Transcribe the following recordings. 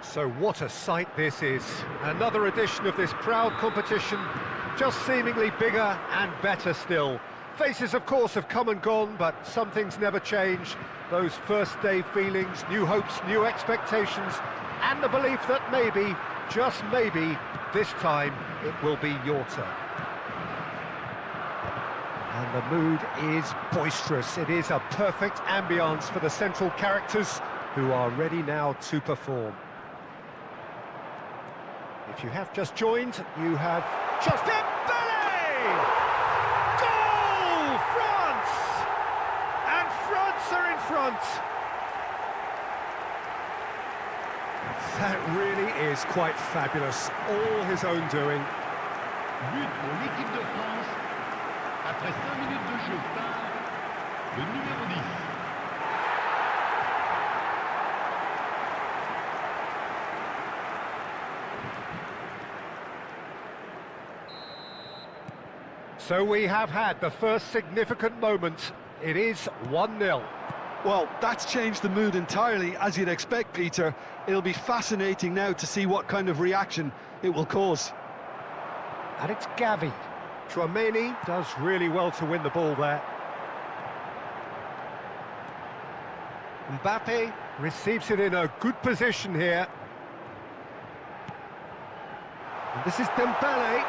So what a sight this is. Another edition of this proud competition, just seemingly bigger and better still. Faces, of course, have come and gone, but some things never change. Those first day feelings, new hopes, new expectations, and the belief that maybe, just maybe, this time it will be your turn. And the mood is boisterous. It is a perfect ambience for the central characters who are ready now to perform. If you have just joined, you have just Dembele! Goal! France! And France are in front. That really is quite fabulous. All his own doing. But pour l'équipe de France. Après 5 minutes de jeu, part le numéro 10. So we have had the first significant moment. It is 1-0. Well, that's changed the mood entirely, as you'd expect, Peter. It'll be fascinating now to see what kind of reaction it will cause. And it's Gavi. Chouameni does really well to win the ball there. Mbappe receives it in a good position here. And this is Dembele.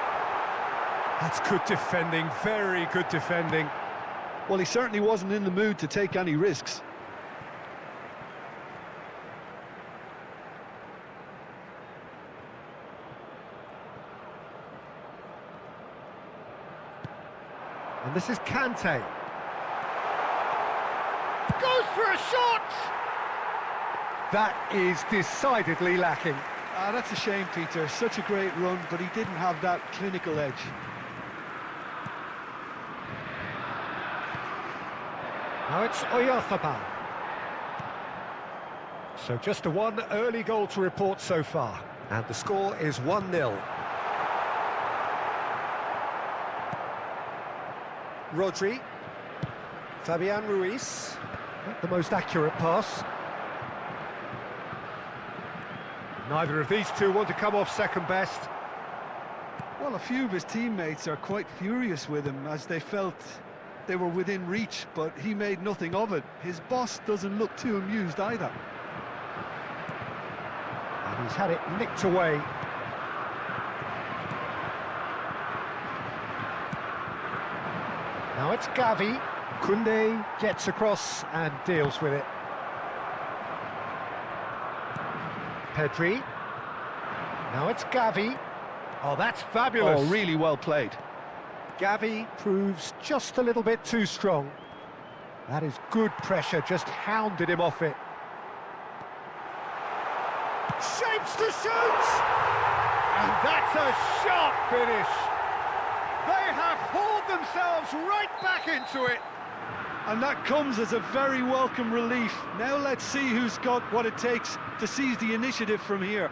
That's good defending, very good defending. Well, he certainly wasn't in the mood to take any risks. And this is Kante. Goes for a shot! That is decidedly lacking. That's a shame, Peter. Such a great run, but he didn't have that clinical edge. Now it's Oyarzabal. So just a one early goal to report so far. And the score is 1-0. Rodri. Fabian Ruiz. Not the most accurate pass. Neither of these two want to come off second best. Well, a few of his teammates are quite furious with him, as they felt they were within reach, but he made nothing of it. His boss doesn't look too amused either. And he's had it nicked away. Now it's Gavi. Koundé gets across and deals with it. Pedri. Now it's Gavi. Oh, that's fabulous. Oh, really well played. Gavi proves just a little bit too strong. That is good pressure, just hounded him off it. Shapes to shoot! And that's a sharp finish. They have hauled themselves right back into it. And that comes as a very welcome relief. Now let's see who's got what it takes to seize the initiative from here.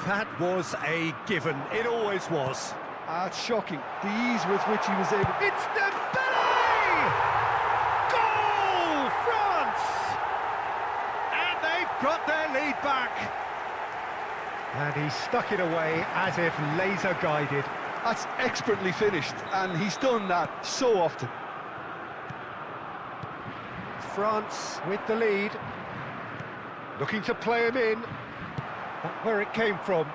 That was a given. It always was. It's shocking, the ease with which he was able... It's Dembele! Goal, France! And they've got their lead back. And he stuck it away as if laser guided. That's expertly finished, and he's done that so often. France with the lead. Looking to play him in. Not where it came from.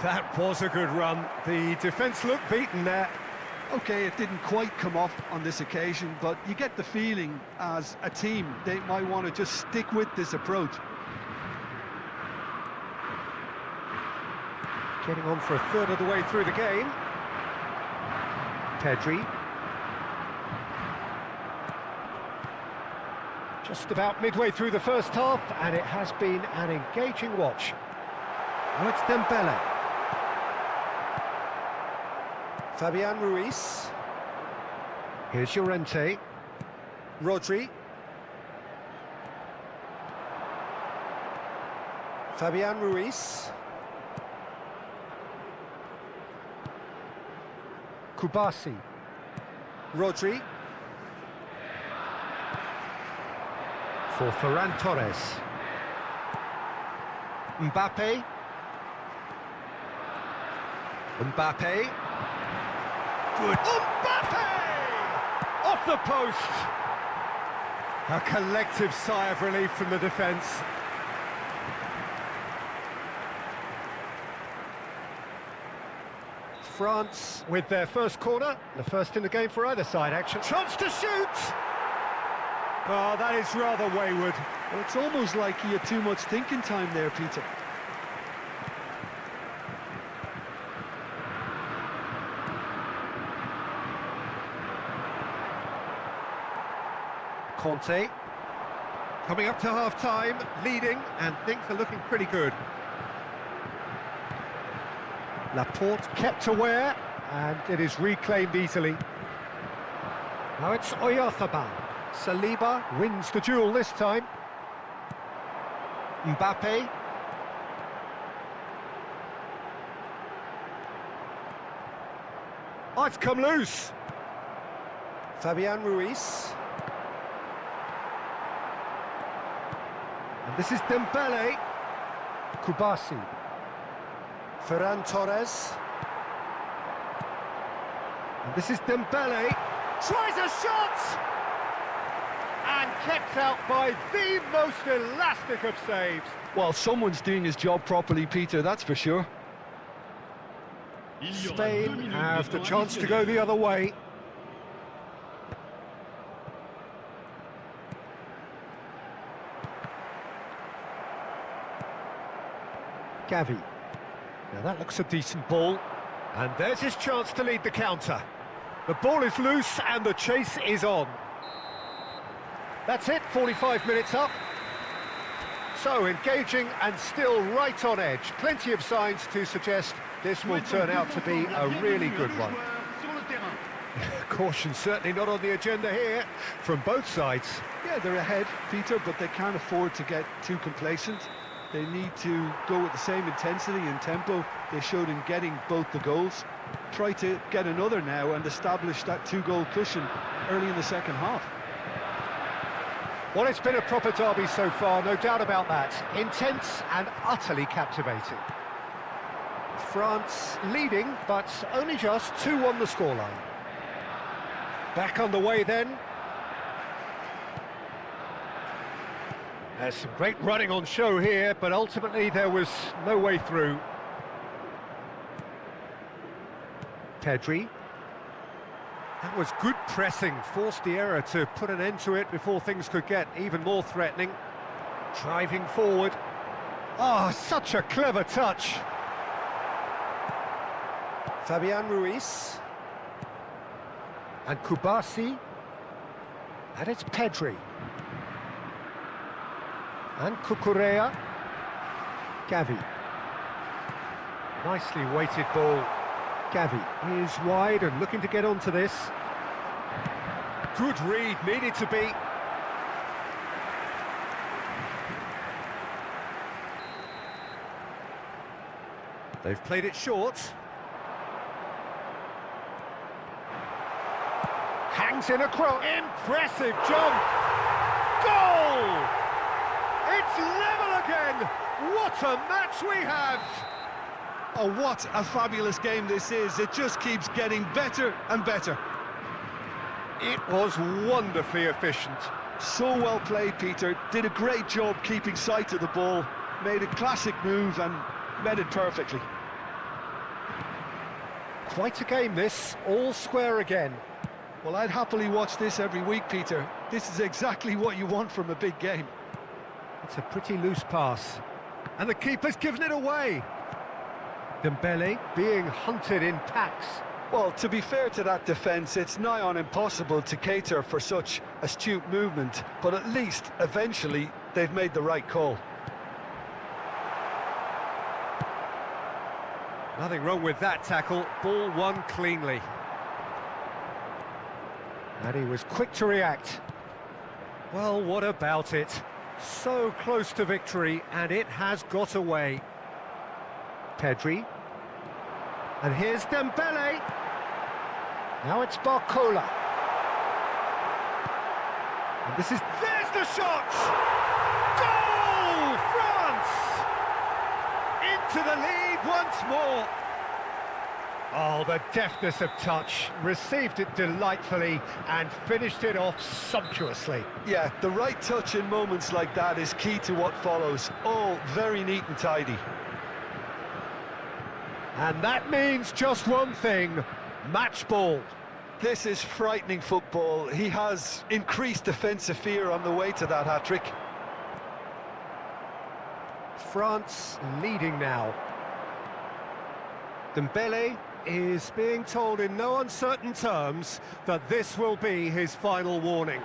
That was a good run. The defence looked beaten there. OK, it didn't quite come off on this occasion, but you get the feeling as a team they might want to just stick with this approach. Getting on for a third of the way through the game. Pedri. Just about midway through the first half, and it has been an engaging watch. Now it's Dembele. Fabian Ruiz. Here's Llorente. Rodri. Fabian Ruiz. Kubasi. Rodri. for Ferran Torres. Mbappe. Mbappe. Good. Mbappe! Off the post! A collective sigh of relief from the defence. France with their first corner, the first in the game for either side, actually. Chance to shoot! Oh, that is rather wayward. Well, it's almost like he had too much thinking time there, Peter. Conte coming up to half-time, leading, and things are looking pretty good. Laporte kept aware, and it is reclaimed easily. Now it's Oyarzabal. Saliba wins the duel this time. Mbappe. Oh, it's come loose. Fabian Ruiz. And this is Dembele. Kubasi. Ferran Torres. And this is Dembele. Tries a shot! And kept out by the most elastic of saves. Well, someone's doing his job properly, Peter, that's for sure. Spain have the chance to go the other way. Gavi. Now that looks a decent ball. And there's his chance to lead the counter. The ball is loose and the chase is on. That's it, 45 minutes up. So engaging and still right on edge. Plenty of signs to suggest this will turn out to be a really good one. Caution certainly not on the agenda here from both sides. Yeah, they're ahead, Peter, but they can't afford to get too complacent. They need to go with the same intensity and tempo they showed in getting both the goals. Try to get another now and establish that two-goal cushion early in the second half. Well, it's been a proper derby so far, no doubt about that. Intense and utterly captivating. France leading, but only just 2-1 the scoreline. Back on the way then. There's some great running on show here, but ultimately there was no way through. Pedri. That was good pressing, forced the error to put an end to it before things could get even more threatening. Driving forward. Oh, such a clever touch. Fabian Ruiz. And Kubasi. And it's Pedri. And Cucurella. Gavi. Nicely weighted ball. Gavi is wide and looking to get onto this. Good read, needed to be. They've played it short. Hangs in a cross. Impressive jump. Goal! It's level again. What a match we have. Oh, what a fabulous game this is. It just keeps getting better and better. It was wonderfully efficient. So well played, Peter. Did a great job keeping sight of the ball. Made a classic move and met it perfectly. Quite a game this, all square again. Well, I'd happily watch this every week, Peter. This is exactly what you want from a big game. It's a pretty loose pass. And the keeper's given it away. Dembele being hunted in packs. Well, to be fair to that defence, it's nigh on impossible to cater for such astute movement, but at least, eventually, they've made the right call. Nothing wrong with that tackle, ball won cleanly. And he was quick to react. Well, what about it? So close to victory, and it has got away. Pedri. And here's Dembele. Now it's Barcola. And there's the shot! Goal! France! Into the lead once more. Oh, the deftness of touch, received it delightfully and finished it off sumptuously. Yeah, the right touch in moments like that is key to what follows. All very neat and tidy. And that means just one thing, match ball. This is frightening football. He has increased defensive fear on the way to that hat-trick. France leading now. Dembele is being told in no uncertain terms that this will be his final warning.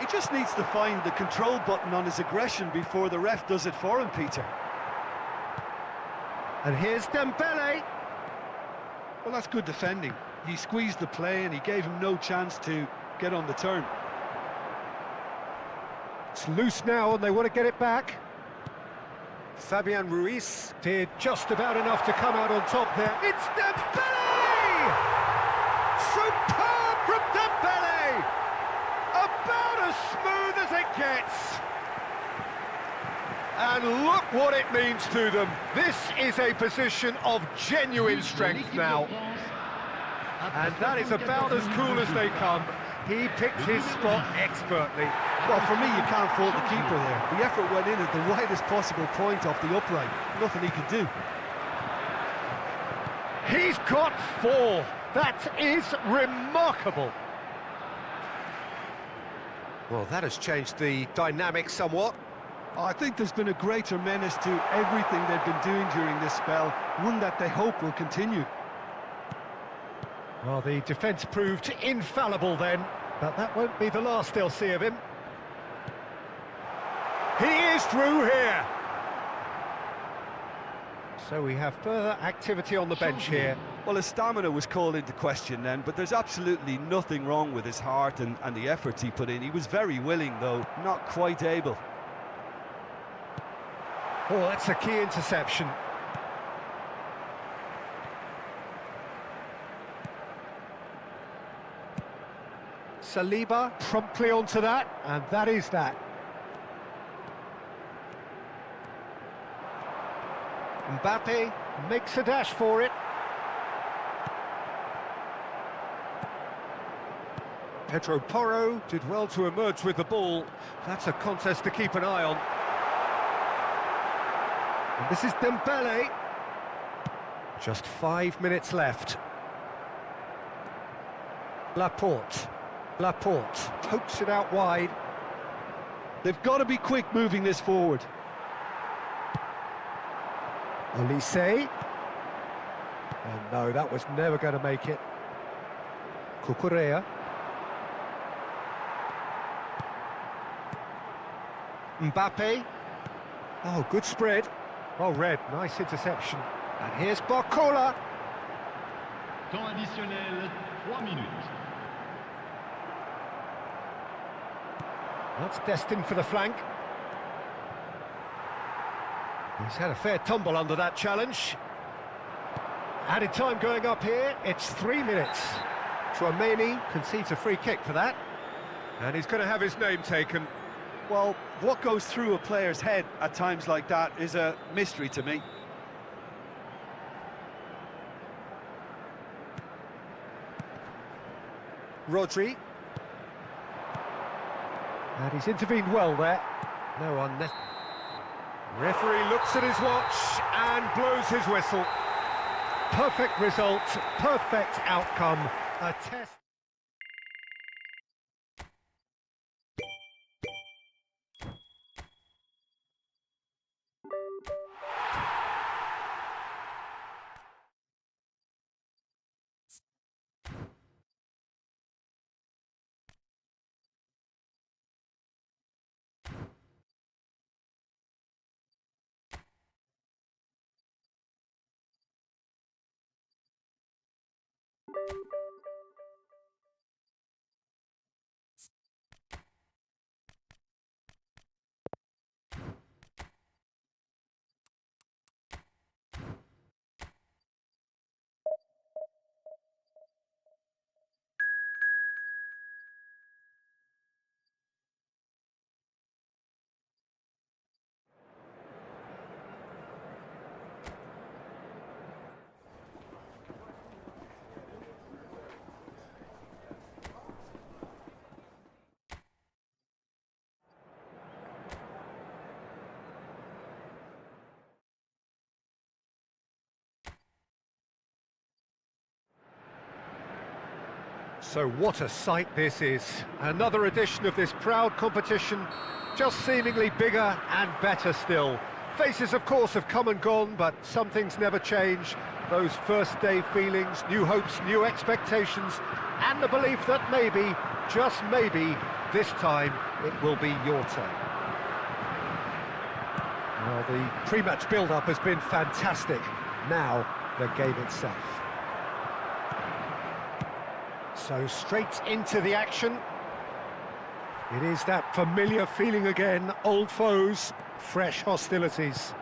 He just needs to find the control button on his aggression before the ref does it for him, Peter. And here's Dembele. Well, that's good defending. He squeezed the play and he gave him no chance to get on the turn. It's loose now and they want to get it back. Fabian Ruiz did just about enough to come out on top there. It's Dembele! Superb from Dembele! About as smooth as it gets. And look what it means to them. This is a position of genuine strength now. And that is about as cool as they come. He picked his spot expertly. Well, for me, you can't fault the keeper there. The effort went in at the widest possible point off the upright. Nothing he could do. He's got 4. That is remarkable. Well, that has changed the dynamic somewhat. I think there's been a greater menace to everything they've been doing during this spell, one that they hope will continue. Well, the defence proved infallible then, but that won't be the last they'll see of him. He is through here. So we have further activity on the bench here. Well, his stamina was called into question then, but there's absolutely nothing wrong with his heart and the efforts he put in. He was very willing, though, not quite able. Oh, that's a key interception. Saliba promptly onto that, and that is that. Mbappe makes a dash for it. Pedro Porro did well to emerge with the ball. That's a contest to keep an eye on. And this is Dembele. Just 5 minutes left. Laporte pokes it out wide. They've got to be quick moving this forward. Olise. And no, that was never going to make it. Cucurella. Mbappe. Oh, good spread. Well read, nice interception. And here's Barcola. Temps additionnel, 3 minutes. That's destined for the flank. He's had a fair tumble under that challenge. Added time going up here, it's 3 minutes. Tchouaméni concedes a free kick for that. And he's going to have his name taken. Well, what goes through a player's head at times like that is a mystery to me. Rodri. And he's intervened well there. No one. Referee looks at his watch and blows his whistle. Perfect result, perfect outcome. A test. So what a sight this is. Another edition of this proud competition, just seemingly bigger and better still. Faces, of course, have come and gone, but some things never change. Those first day feelings, new hopes, new expectations, and the belief that maybe, just maybe, this time it will be your turn. Well, the pre-match build-up has been fantastic. Now, the game itself. So straight into the action. It is that familiar feeling again, old foes, fresh hostilities.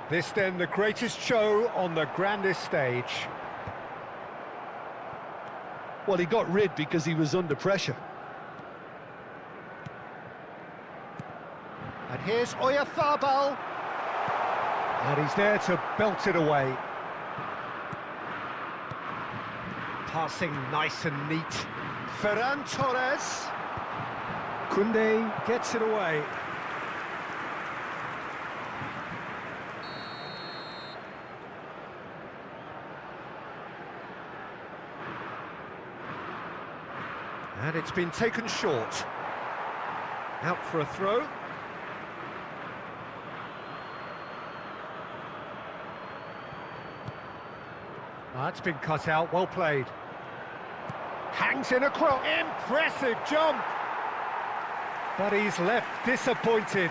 This then the greatest show on the grandest stage. Well, he got rid because he was under pressure. And here's Oyarzabal. And he's there to belt it away. Passing nice and neat. Ferran Torres. Koundé gets it away. And it's been taken short. Out for a throw. That's been cut out, well played. Hangs in a cross, impressive jump! But he's left disappointed.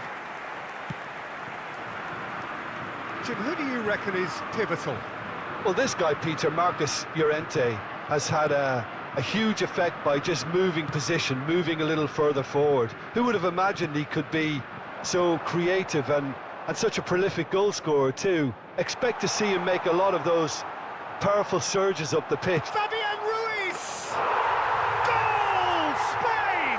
Jim, who do you reckon is pivotal? Well, this guy, Peter, Marcus Llorente, has had a huge effect by just moving position, moving a little further forward. Who would have imagined he could be so creative and such a prolific goal scorer too? Expect to see him make a lot of those powerful surges up the pitch. Fabian Ruiz! Goal! Spain!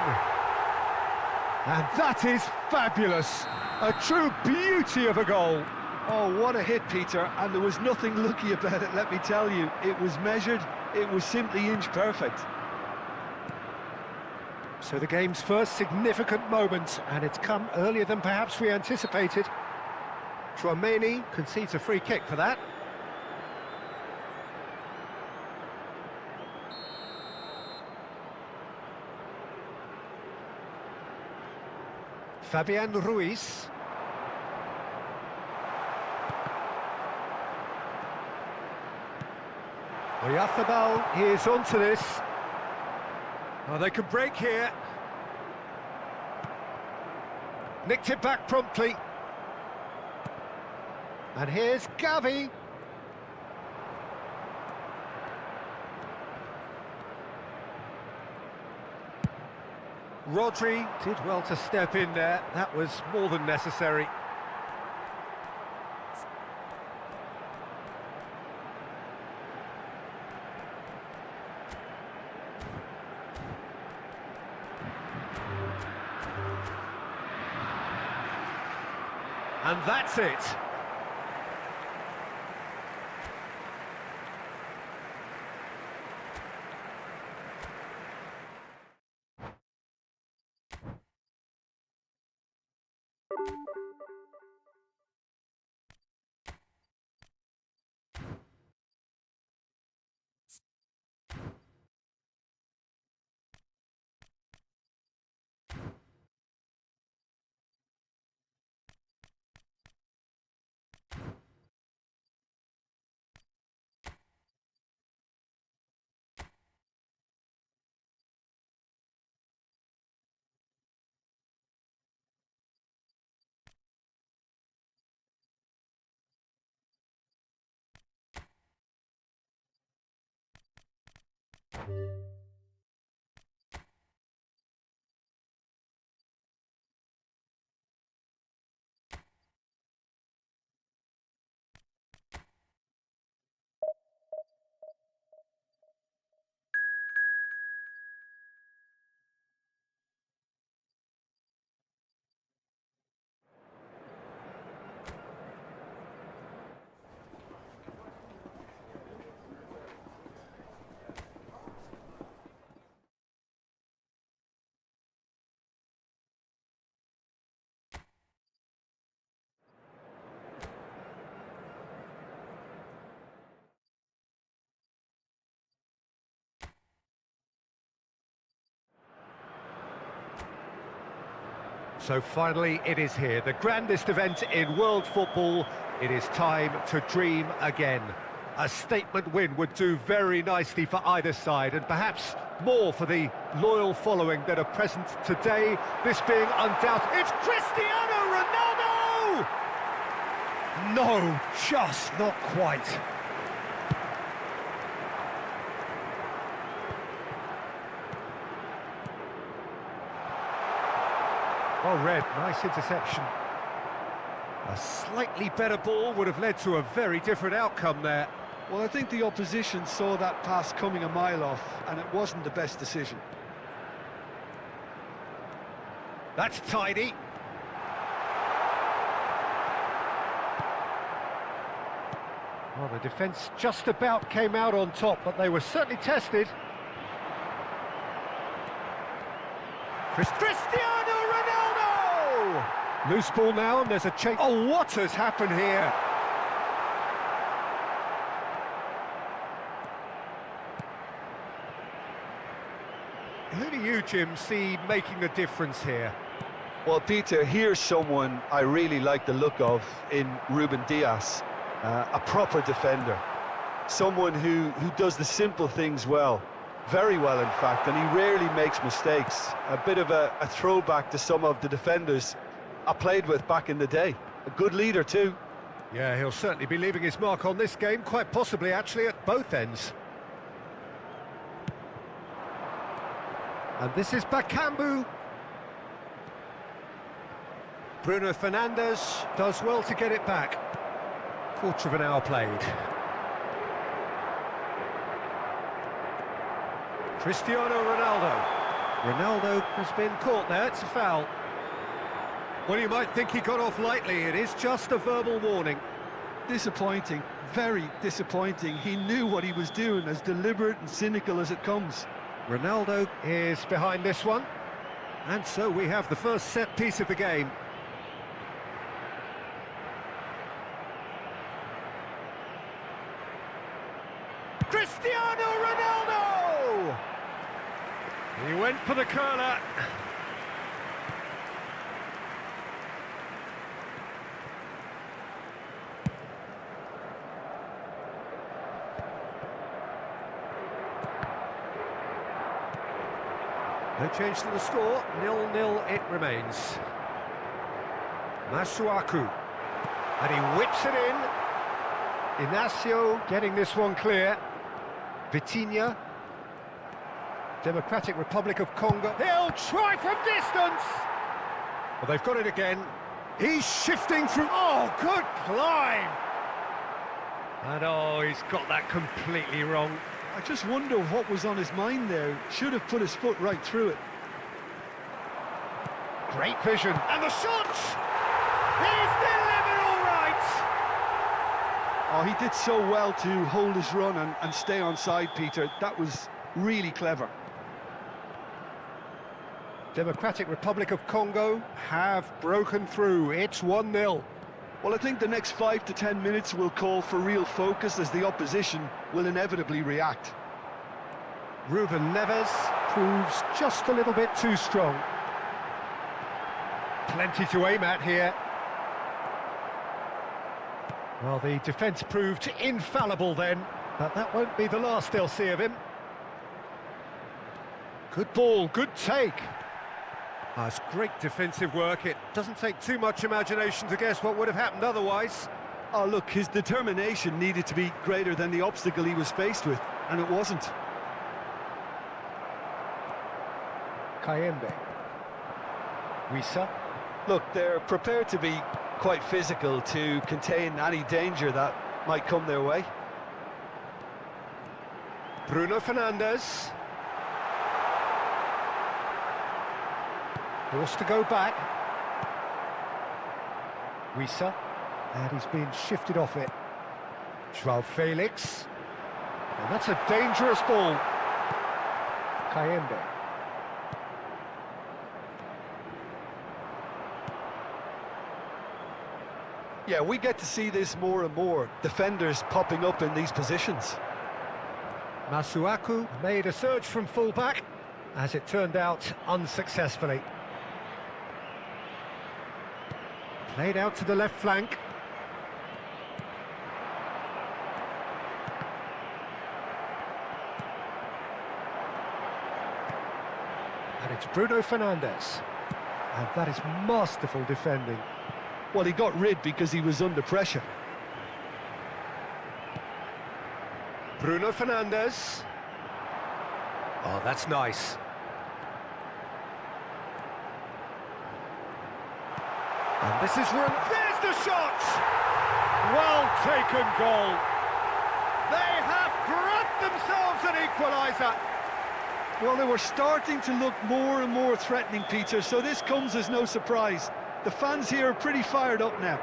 And that is fabulous. A true beauty of a goal. Oh, what a hit, Peter, and there was nothing lucky about it, let me tell you. It was measured, it was simply inch perfect. So the game's first significant moment, and it's come earlier than perhaps we anticipated. Chouameni concedes a free kick for that. Fabian Ruiz. Oyarzabal is onto this. Oh, they could break here. Nicked it back promptly. And here's Gavi. Rodri did well to step in there. That was more than necessary. And that's it. So finally it is here, the grandest event in world football. It is time to dream again. A statement win would do very nicely for either side, and perhaps more for the loyal following that are present today. This being undoubted, it's Cristiano Ronaldo! No, just not quite. Well read, nice interception. A slightly better ball would have led to a very different outcome there. Well, I think the opposition saw that pass coming a mile off, and it wasn't the best decision. That's tidy. Well, the defence just about came out on top, but they were certainly tested. Cristiano Ronaldo! Loose ball now, and there's a change. Oh, what has happened here? Who do you, Jim, see making the difference here? Well, Peter, here's someone I really like the look of in Ruben Dias. A proper defender. Someone who does the simple things well. Very well, in fact, and he rarely makes mistakes. A bit of a throwback to some of the defenders I played with back in the day. A good leader, too. Yeah, he'll certainly be leaving his mark on this game, quite possibly, actually, at both ends. And this is Bakambu. Bruno Fernandes does well to get it back. Quarter of an hour played. Cristiano Ronaldo. Ronaldo has been caught there, it's a foul. Well, you might think he got off lightly, it is just a verbal warning. Disappointing, very disappointing. He knew what he was doing, as deliberate and cynical as it comes. Ronaldo is behind this one. And so we have the first set piece of the game. Cristiano Ronaldo! He went for the curler. No change to the score, 0-0 it remains. Masuaku, and he whips it in. Inacio getting this one clear. Vitinha, Democratic Republic of Congo. He'll try from distance! Well, they've got it again. He's shifting from... Oh, good climb! And oh, he's got that completely wrong. I just wonder what was on his mind there. Should have put his foot right through it. Great vision. And the shot! He's delivered all right! Oh, he did so well to hold his run and stay on side, Peter. That was really clever. Democratic Republic of Congo have broken through. It's 1-0. Well, I think the next 5 to 10 minutes will call for real focus, as the opposition will inevitably react. Ruben Neves proves just a little bit too strong. Plenty to aim at here. Well, the defence proved infallible then, but that won't be the last they'll see of him. Good ball, good take. That's great defensive work. It doesn't take too much imagination to guess what would have happened otherwise. Oh, look, his determination needed to be greater than the obstacle he was faced with, and it wasn't. Kayembe. Wissa. Look, they're prepared to be quite physical to contain any danger that might come their way. Bruno Fernandes. Forced to go back. Wissa. And he's been shifted off it. Joao Felix. And that's a dangerous ball. Kayembe. Yeah, we get to see this more and more. Defenders popping up in these positions. Masuaku made a surge from full-back, as it turned out unsuccessfully. Played out to the left flank. And it's Bruno Fernandes. And that is masterful defending. Well, he got rid because he was under pressure. Bruno Fernandes. Oh, that's nice. And this is run. There's the shot! Well taken goal. They have brought themselves an equaliser. Well, they were starting to look more and more threatening, Peter, so this comes as no surprise. The fans here are pretty fired up now.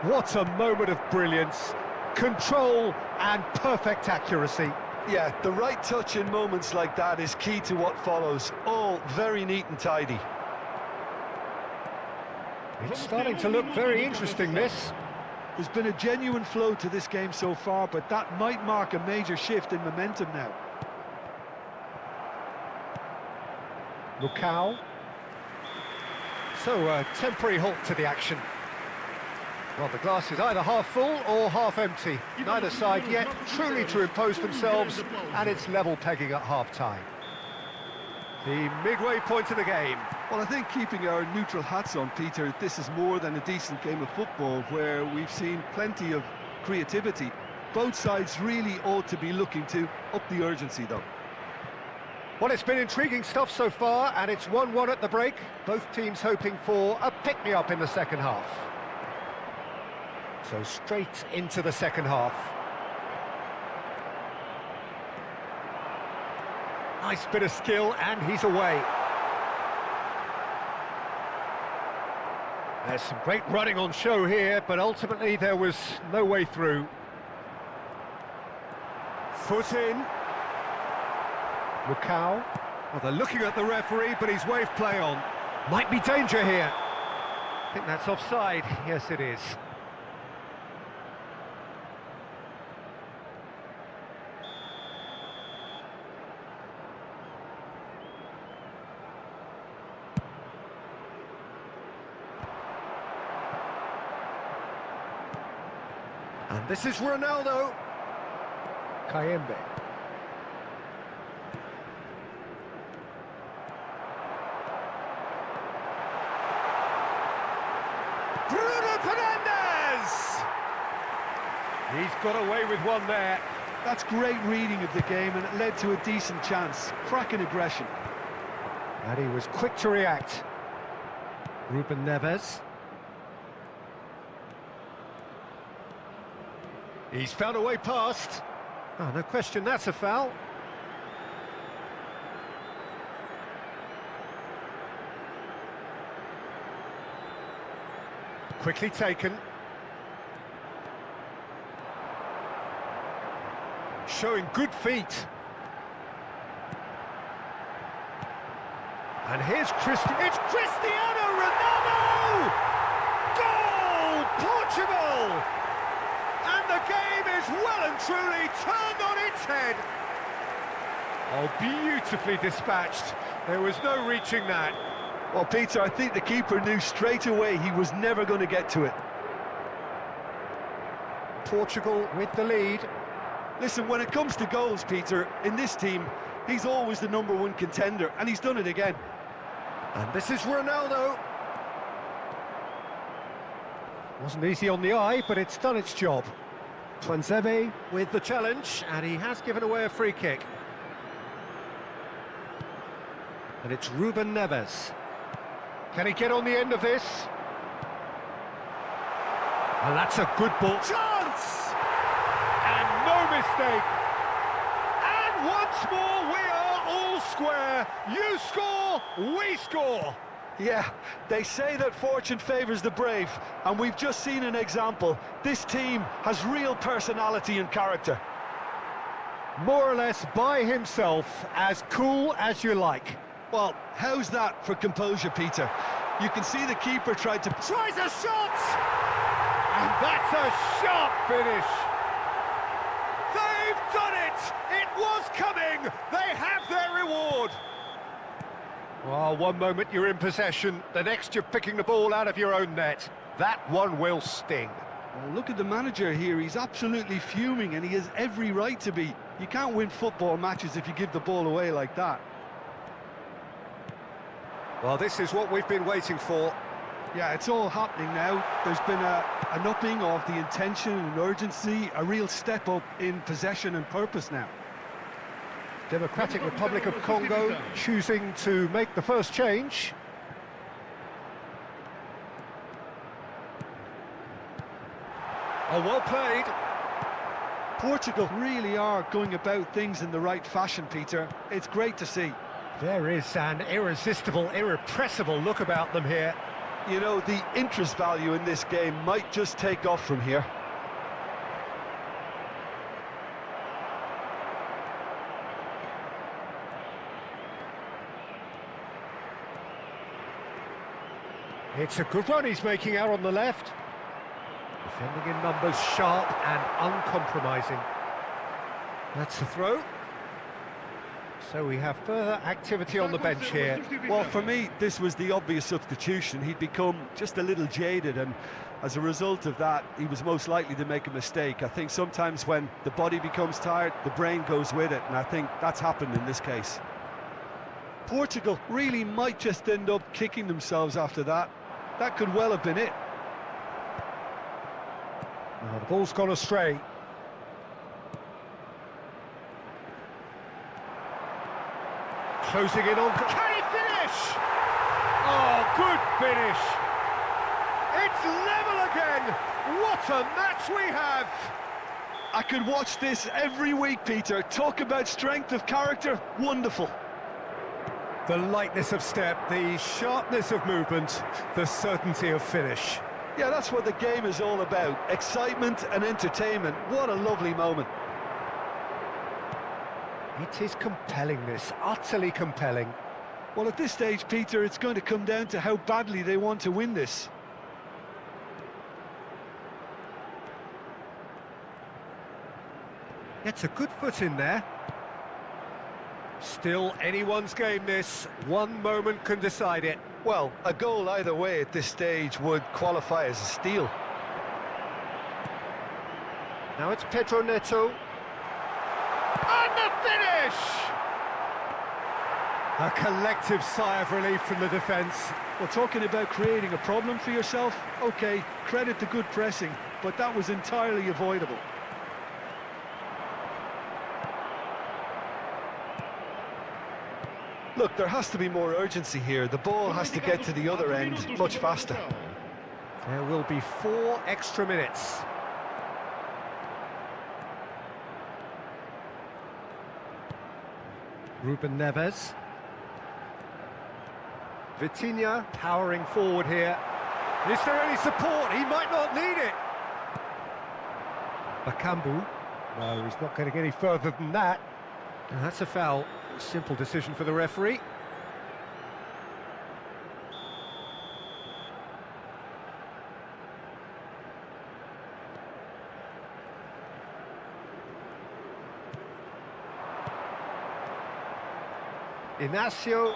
What a moment of brilliance. Control and perfect accuracy. Yeah, the right touch in moments like that is key to what follows. All very neat and tidy. It's starting to look very interesting, this. There's been a genuine flow to this game so far, but that might mark a major shift in momentum now. Lukau. So, a temporary halt to the action. Well, the glass is either half full or half empty. Neither side yet truly to impose themselves, and it's level pegging at half-time. The midway point of the game. Well, I think keeping our neutral hats on, Peter, this is more than a decent game of football where we've seen plenty of creativity. Both sides really ought to be looking to up the urgency, though. Well, it's been intriguing stuff so far, and it's 1-1 at the break. Both teams hoping for a pick-me-up in the second half. So straight into the second half. Nice bit of skill, and he's away. There's some great running on show here, but ultimately there was no way through. Foot in. Lukau. Well, they're looking at the referee, but he's waved play on. Might be danger here. I think that's offside. Yes, it is. And this is Ronaldo. Kayembe. Bruno Fernandes! He's got away with one there. That's great reading of the game, and it led to a decent chance. Cracking aggression. And he was quick to react. Ruben Neves. He's found a way past. Oh, no question, that's a foul. Quickly taken. Showing good feet. And here's it's Cristiano Ronaldo! Goal! Portugal! And the game is well and truly turned on its head. Oh, beautifully dispatched. There was no reaching that. Well, Peter, I think the keeper knew straight away he was never going to get to it. Portugal with the lead. Listen, when it comes to goals, Peter, in this team, he's always the #1 contender, and he's done it again. And this is Ronaldo. Wasn't easy on the eye, but it's done its job. Tuanzebe with the challenge, and he has given away a free kick. And it's Ruben Neves. Can he get on the end of this? And that's a good ball. Chance! And no mistake. And once more, we are all square. You score, we score. Yeah, they say that fortune favours the brave, and we've just seen an example. This team has real personality and character. More or less by himself, as cool as you like. Well, how's that for composure, Peter? You can see the keeper tried to... Tries a shot! And that's a sharp finish. They've done it! It was coming! They have their reward! Well, one moment you're in possession, the next you're picking the ball out of your own net. That one will sting. Well, look at the manager here. He's absolutely fuming, and he has every right to be. You can't win football matches if you give the ball away like that. Well, this is what we've been waiting for. Yeah, it's all happening now. There's been an upping of the intention and urgency, a real step up in possession and purpose now. Democratic Republic of Congo choosing to make the first change. Oh, well played. Portugal really are going about things in the right fashion, Peter. It's great to see. There is an irresistible, irrepressible look about them here. You know, the interest value in this game might just take off from here. It's a good run he's making out on the left. Defending in numbers, sharp and uncompromising. That's the throw. So we have further activity on the bench here. Well, for me, this was the obvious substitution. He'd become just a little jaded, and as a result of that, he was most likely to make a mistake. I think sometimes when the body becomes tired, the brain goes with it, and I think that's happened in this case. Portugal really might just end up kicking themselves after that. That could well have been it. Oh, the ball's gone astray. Closing in on... Can he finish? Oh, good finish. It's level again. What a match we have. I could watch this every week, Peter. Talk about strength of character. Wonderful. The lightness of step, the sharpness of movement, the certainty of finish. Yeah, that's what the game is all about. Excitement and entertainment. What a lovely moment. It is compelling, this, utterly compelling. Well, at this stage, Peter, it's going to come down to how badly they want to win this. Gets a good foot in there. Still anyone's game, this. One moment can decide it. Well, a goal either way at this stage would qualify as a steal. Now it's Pedro Neto. And the finish! A collective sigh of relief from the defence. Well, talking about creating a problem for yourself, OK, credit to good pressing, but that was entirely avoidable. Look, there has to be more urgency here. The ball has to get to the other end much faster. There will be 4 extra minutes. Ruben Neves. Vitinha powering forward here. Is there any support? He might not need it. Bakambu. No, he's not going to get any further than that. And that's a foul. Simple decision for the referee. Inacio.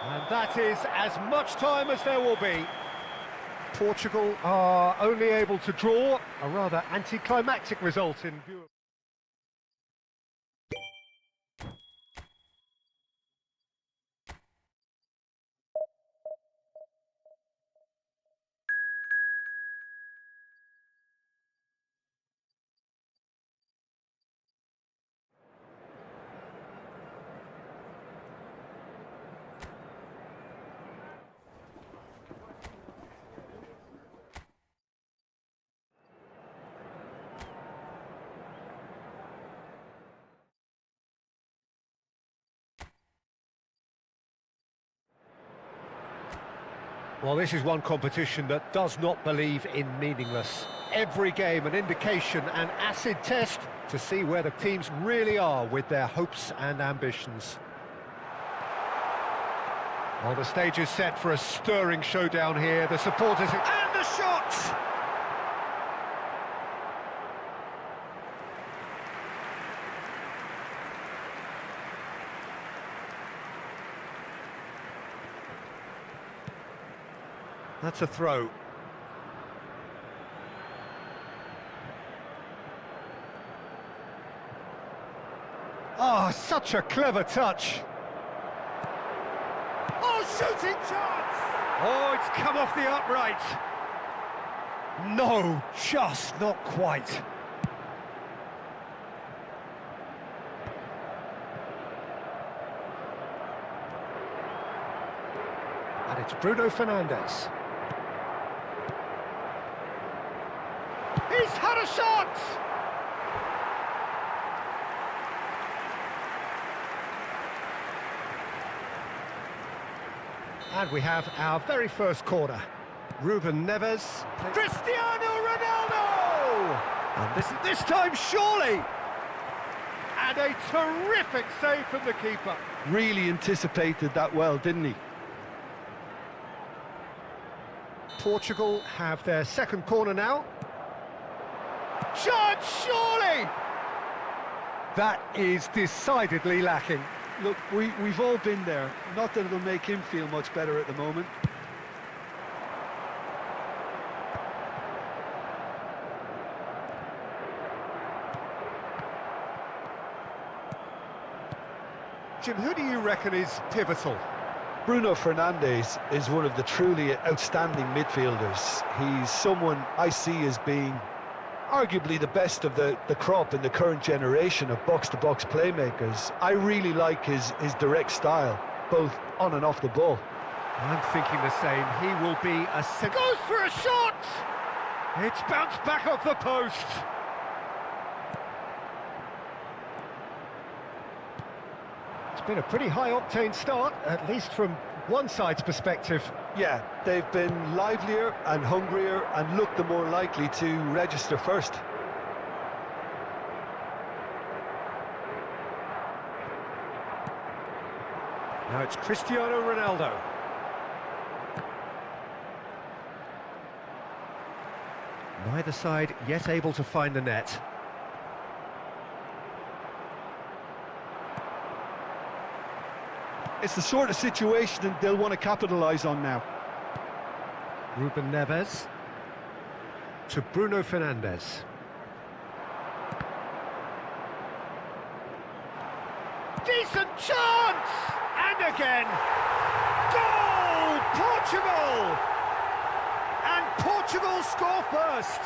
And that is as much time as there will be. Portugal are only able to draw, a rather anticlimactic result in view of... Well, this is one competition that does not believe in meaningless. Every game an indication, an acid test to see where the teams really are with their hopes and ambitions. Well, the stage is set for a stirring showdown here. The supporters... And the shot! That's a throw. Oh, such a clever touch. Oh, shooting chance! Oh, it's come off the upright. No, just not quite. And it's Bruno Fernandes. He's had a shot! And we have our very first corner. Ruben Neves. Cristiano Ronaldo! And this time, surely! And a terrific save from the keeper. Really anticipated that well, didn't he? Portugal have their second corner now. Chance, surely! That is decidedly lacking. Look, we've all been there. Not that it'll make him feel much better at the moment. Jim, who do you reckon is pivotal? Bruno Fernandes is one of the truly outstanding midfielders. He's someone I see as being arguably the best of the crop in the current generation of box-to-box playmakers. I really like his direct style, both on and off the ball. I'm thinking the same. He will be a... Goes for a shot! It's bounced back off the post. It's been a pretty high-octane start, at least from one side's perspective. Yeah, they've been livelier and hungrier and looked the more likely to register first. Now it's Cristiano Ronaldo. Neither side yet able to find the net. It's the sort of situation they'll want to capitalise on now. Ruben Neves to Bruno Fernandes. Decent chance! And again! Goal! Portugal! And Portugal score first!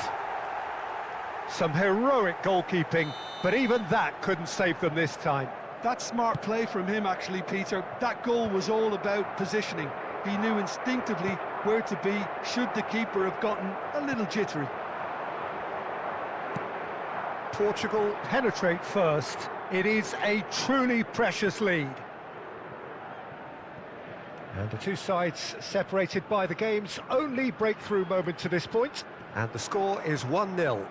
Some heroic goalkeeping, but even that couldn't save them this time. That's smart play from him, actually, Peter. That goal was all about positioning. He knew instinctively where to be should the keeper have gotten a little jittery. Portugal penetrate first. It is a truly precious lead. And the two sides separated by the game's only breakthrough moment to this point. And the score is 1-0.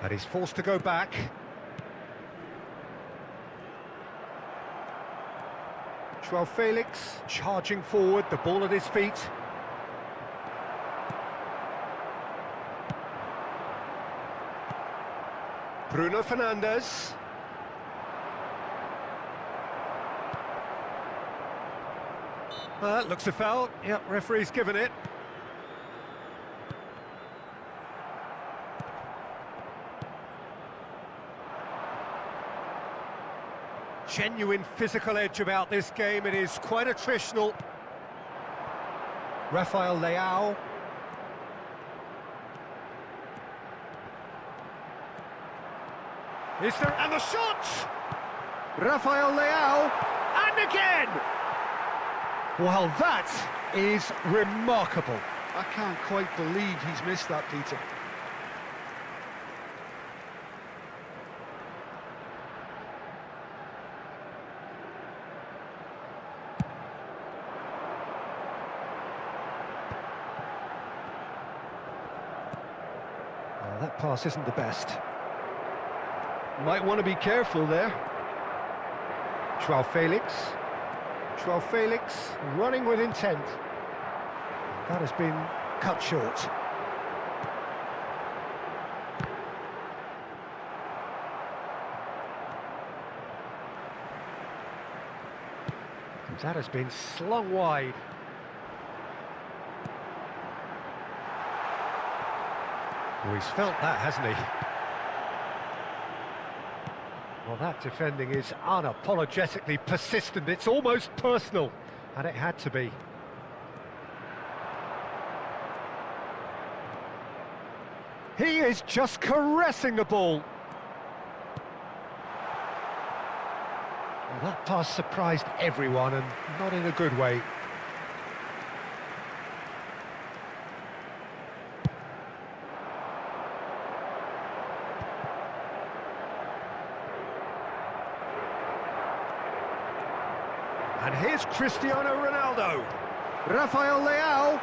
And he's forced to go back. João Felix charging forward, the ball at his feet. Bruno Fernandes. Looks a foul. Yep, referee's given it. Genuine physical edge about this game. It is quite attritional. Rafael Leao. Is there... And the shot! Rafael Leao. And again! Well, that is remarkable. I can't quite believe he's missed that, Peter. Well, that pass isn't the best. Might want to be careful there. João Felix. João Felix running with intent. That has been cut short. That has been slung wide. Oh, he's felt that, hasn't he? Well, that defending is unapologetically persistent. It's almost personal, and it had to be. He is just caressing the ball. Well, that pass surprised everyone, and not in a good way. And here's Cristiano Ronaldo. Rafael Leao.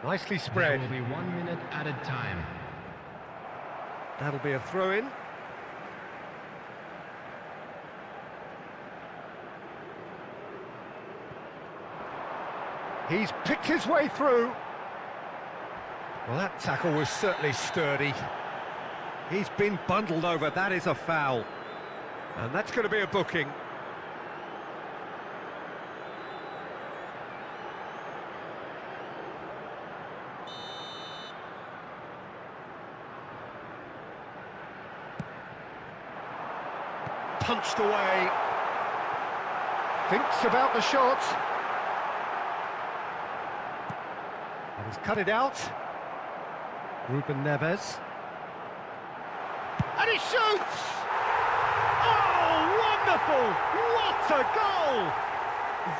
Nicely spread. There will be 1 minute at a time. That'll be a throw-in. He's picked his way through. Well, that tackle was certainly sturdy. He's been bundled over. That is a foul. And that's going to be a booking. Punched away. Thinks about the shot. And he's cut it out. Ruben Neves. And he shoots! Oh, wonderful! What a goal!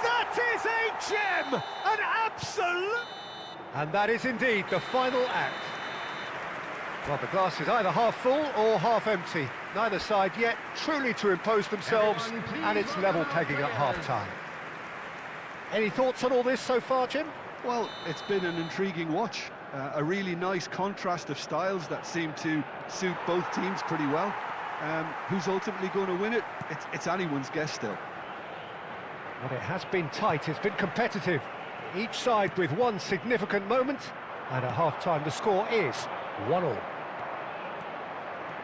That is a gem! An absolute... And that is indeed the final act. Well, the glass is either half full or half empty. Neither side yet truly to impose themselves, and it's level pegging at half-time. Any thoughts on all this so far, Jim? Well, it's been an intriguing watch. A really nice contrast of styles that seem to suit both teams pretty well. Who's ultimately going to win it? It's anyone's guess still. Well, it has been tight, it's been competitive. Each side with one significant moment, and at half-time the score is 1-1.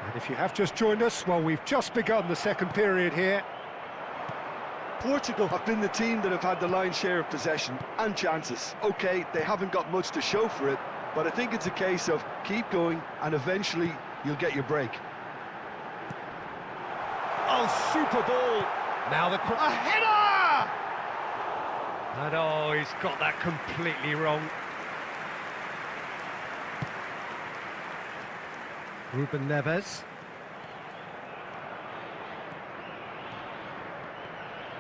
And if you have just joined us, well, we've just begun the second period here. Portugal have been the team that have had the lion's share of possession and chances. Okay, they haven't got much to show for it, but I think it's a case of keep going and eventually you'll get your break. Oh, super ball! Now the... A header! And oh, he's got that completely wrong. Ruben Neves.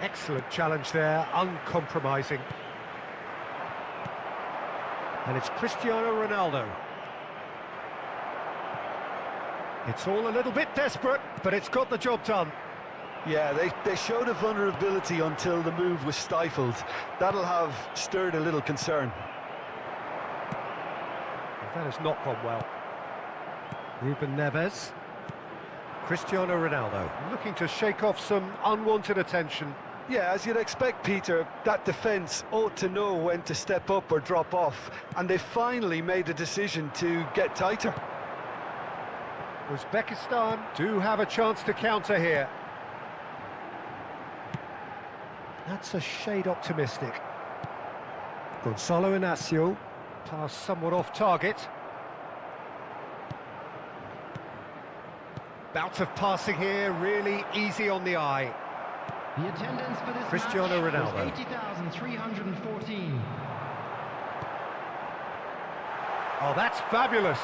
Excellent challenge there, uncompromising. And it's Cristiano Ronaldo. It's all a little bit desperate, but it's got the job done. Yeah, they showed a vulnerability until the move was stifled. That'll have stirred a little concern. That has not gone well. Ruben Neves. Cristiano Ronaldo looking to shake off some unwanted attention. Yeah, as you'd expect, Peter, that defence ought to know when to step up or drop off, and they finally made a decision to get tighter. Uzbekistan do have a chance to counter here. That's a shade optimistic. Gonzalo Inacio, pass somewhat off target. Bout of passing here, really easy on the eye. The attendance for this Cristiano match Ronaldo. was 80,314. Oh, that's fabulous.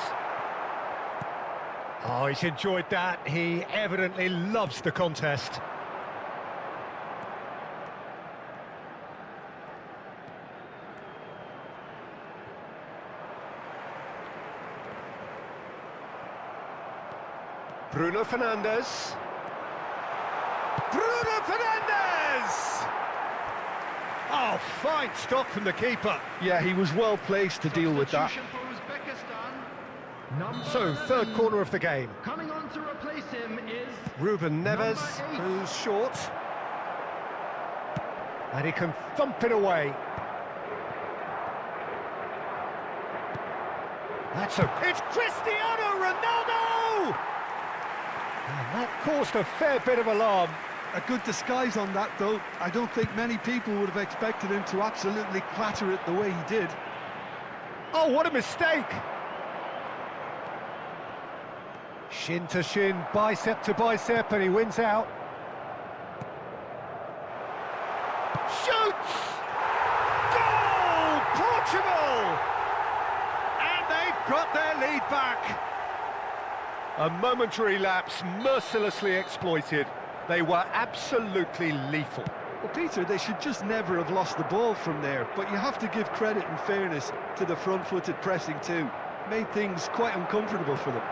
Oh, he's enjoyed that. He evidently loves the contest. Bruno Fernandes. Bruno Fernandes! Oh, fine stop from the keeper. Yeah, he was well placed to deal with that. Substitution for Uzbekistan. So, third corner of the game. Coming on to replace him is Ruben Neves, Number 8. who's short. And he can thump it away. It's Cristiano Ronaldo! And that caused a fair bit of alarm. A good disguise on that, though. I don't think many people would have expected him to absolutely clatter it the way he did. Oh, what a mistake! Shin to shin, bicep to bicep, and he wins out. Shoots! Goal! Portugal! And they've got their lead back. A momentary lapse mercilessly exploited. They were absolutely lethal. Well, Peter, they should just never have lost the ball from there, but you have to give credit and fairness to the front-footed pressing too. Made things quite uncomfortable for them.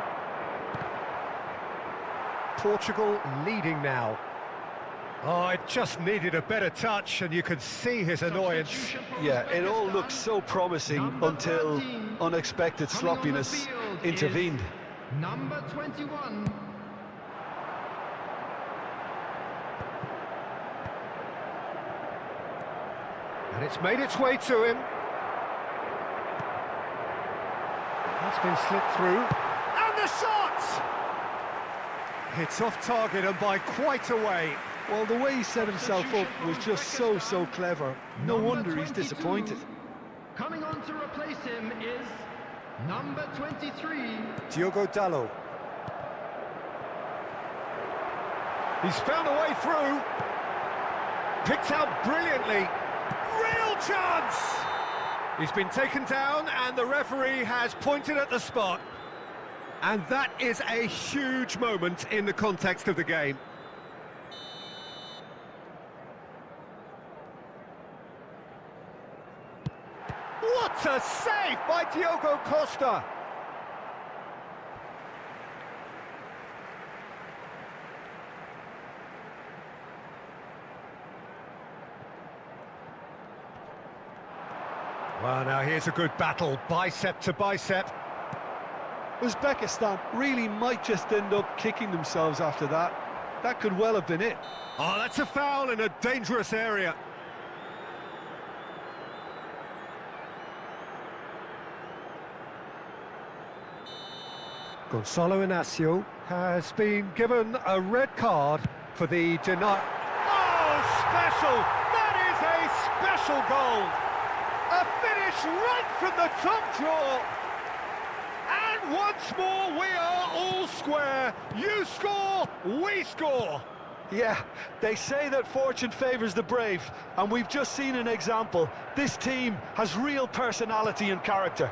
Portugal leading now. Oh, it just needed a better touch, and you could see his annoyance. Yeah, it all looked so promising until unexpected sloppiness intervened. Number 21. And it's made its way to him. That's been slipped through. And the shot! It's off target and by quite a way. Well, the way he set himself up was just so clever. No wonder he's disappointed. Coming on to replace him is number 23. Diogo Dalot. He's found a way through. Picked out brilliantly. Real chance! He's been taken down and the referee has pointed at the spot. And that is a huge moment in the context of the game. What a save by Diogo Costa! Well, now here's a good battle, bicep to bicep. Uzbekistan really might just end up kicking themselves after that. That could well have been it. Oh, that's a foul in a dangerous area. Gonzalo Inacio has been given a red card for the deny. Oh, special! That is a special goal! A finish right from the top drawer! And once more, we are all square. You score, we score. Yeah, they say that fortune favours the brave, and we've just seen an example. This team has real personality and character.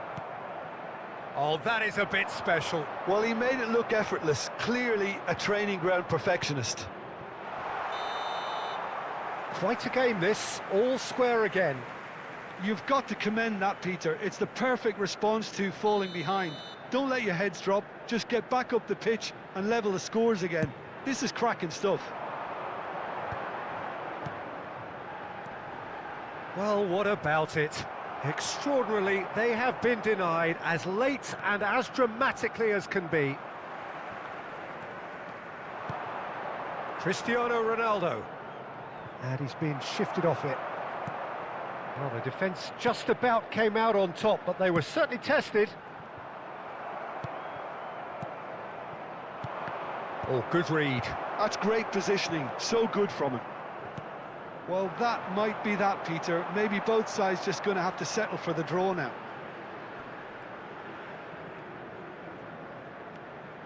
Oh, that is a bit special. Well, he made it look effortless. Clearly a training ground perfectionist. Quite a game, this. All square again. You've got to commend that, Peter. It's the perfect response to falling behind. Don't let your heads drop. Just get back up the pitch and level the scores again. This is cracking stuff. Well, what about it? Extraordinarily, they have been denied as late and as dramatically as can be. Cristiano Ronaldo. And he's been shifted off it. Well, the defence just about came out on top, but they were certainly tested. Oh, good read. That's great positioning. So good from him. Well, that might be that, Peter. Maybe both sides just going to have to settle for the draw now.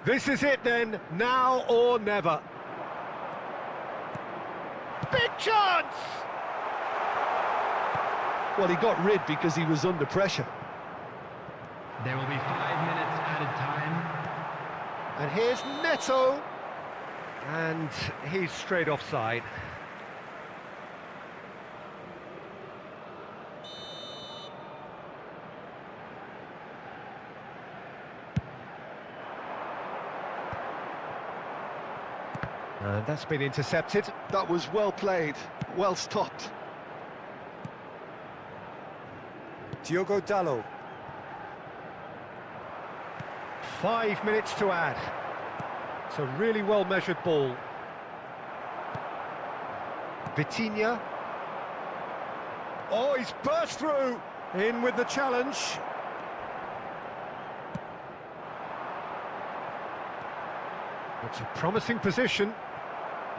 This is it then, now or never. Big chance! Well, he got rid because he was under pressure. There will be 5 minutes added time. And here's Neto. And he's straight offside. And that's been intercepted. That was well played, well stopped. Diogo Dalot. 5 minutes to add. It's a really well-measured ball. Vitinha. Oh, he's burst through. In with the challenge. It's a promising position.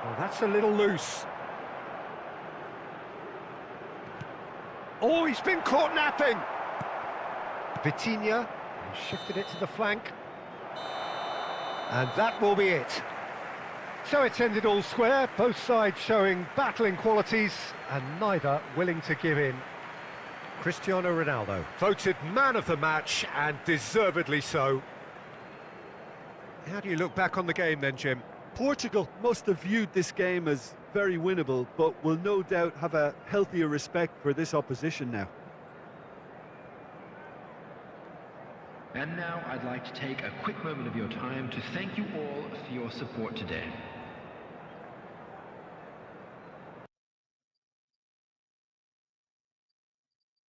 Oh, that's a little loose. Oh, he's been caught napping. Vitinha shifted it to the flank. And that will be it. So it's ended all square, both sides showing battling qualities and neither willing to give in. Cristiano Ronaldo, voted man of the match, and deservedly so. How do you look back on the game then, Jim? Portugal must have viewed this game as very winnable, but will no doubt have a healthier respect for this opposition now. And now I'd like to take a quick moment of your time to thank you all for your support today.